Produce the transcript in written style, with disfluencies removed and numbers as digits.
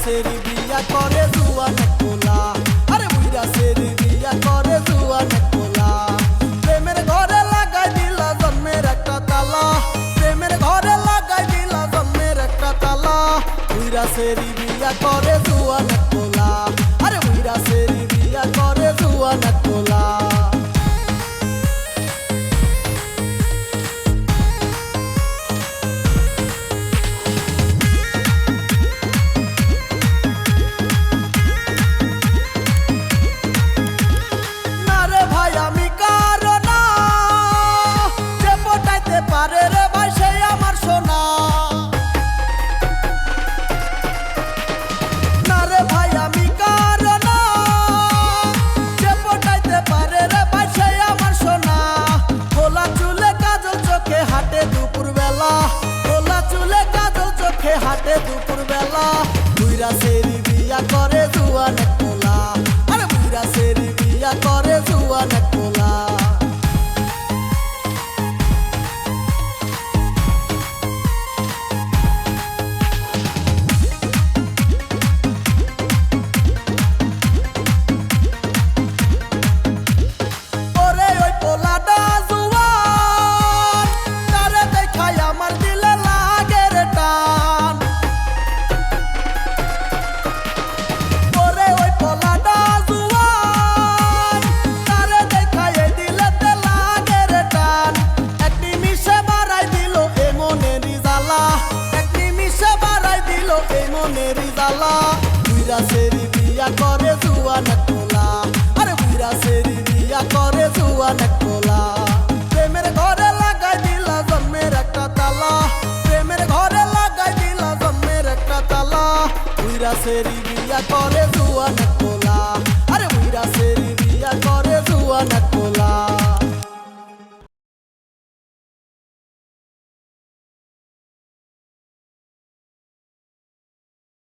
সেরি বিয়া করে জুয়ান কোলা, আরে বুইরা সেরি বিয়া করে জুয়ান কোলা। প্রেমের ঘরে লাগাই দিলা জন্মের একটা তালা, প্রেমের ঘরে লাগাই দিলা জন্মের একটা তালা। বুইরা সেরি বিয়া করে জুয়ান কোলা, আরে বুইরা সেরি বিয়া করে জুয়ান কোলা। হাটে দুপুর বেলা বুইরা সেরি বিয়া করে জুয়ান কোলা, আরে বুইরা সেরি বিয়া করে জুয়ান কোলা। বুইরা সেরি বিয়া করে জুয়ান কোলা, আরে বুইরা সেরি বিয়া করে জুয়ান কোলা। প্রেমের ঘরে লাগাই দিলা জন্মের একটা তালা, প্রেমের ঘরে লাগাই দিলা জন্মের একটা তালা। বুইরা সেরি বিয়া করে জুয়ান কোলা, আরে বুইরা সেরি বিয়া করে জুয়ান